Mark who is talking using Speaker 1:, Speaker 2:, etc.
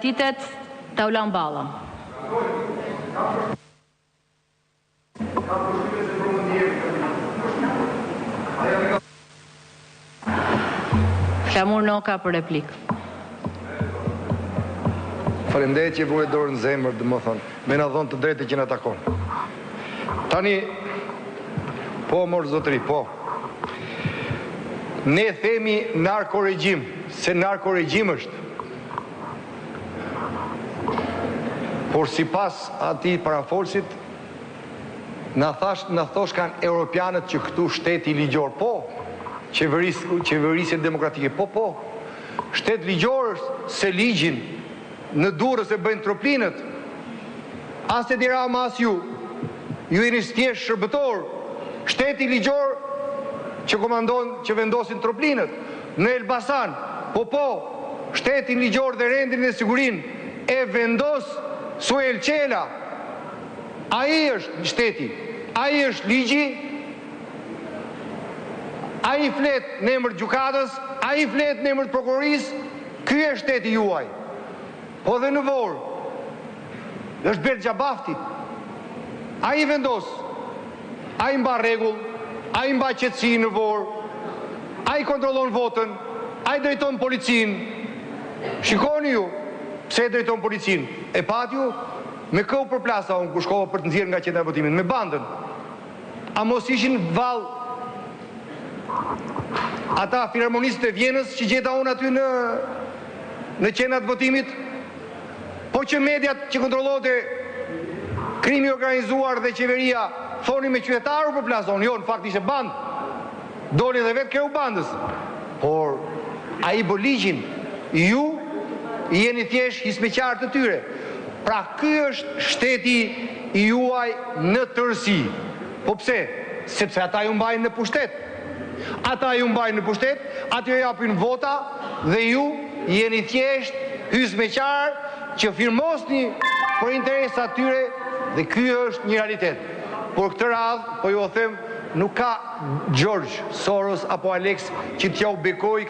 Speaker 1: Përgatitet Taulan Balla. Flamur Noka për replik.
Speaker 2: Faleminderit që vure dorën në zemër, dhe më thonë, me na dhonë të drejtë që na takon. Tani, po morë zotëri, po. Ne themi narkoregjim, se narkoregjim është. Por si pas ati parafolsit, na thosh kanë europianët që këtu shteti ligjor, po. Qeverisje demokratike, po. Shtet ligjor është se ligjin në Durrës e bëjnë troplinët. As e dira mas ju jeni thjesht shërbëtor. Shteti ligjor që komandon, që vendosin troplinët. Në Elbasan, po, shtetin ligjor dhe rendin e sigurin e vendos Suel Qela. Ai është shteti, ai është ligji, ai flet në emër gjykatës, ai flet në emër prokurorisë, ky është shteti juaj. Po dhe në Vorë, është Bert Xhabafti. Ai vendos, ai mba rregull, ai mba qetësi në Vorë, ai kontrollon votën, ai drejton policinë. Shikoni ju, pse drejton policinë? E pati ju, me këu përplasa unë ku shkova për të nxjerrë nga qendra e votimit, me bandën. A mos ishin vallë ata filharmonistët e Vjenës që gjeta unë aty në qendrat votimit? Po që mediat që kontrollote krimi organizuar dhe qeveria thoni me qytetarë për plason, jo, në fakt ishte bandë. Doli dhe vetë kreu bandës. Por, a i ligjin, ju jeni thjesht hismeqarë të tyre. Pra, ky është shteti i juaj në tërësi. Po pse? Sepse ata ju mbajnë në pushtet. Ata ju mbajnë në pushtet, aty ju japin vota dhe ju jeni thjesht hismeqarë që firmosni për interesat tyre dhe ky është një realitet. Por këtë radhë, po ju o them, nuk ka George Soros apo Alex që t'ja u bekoj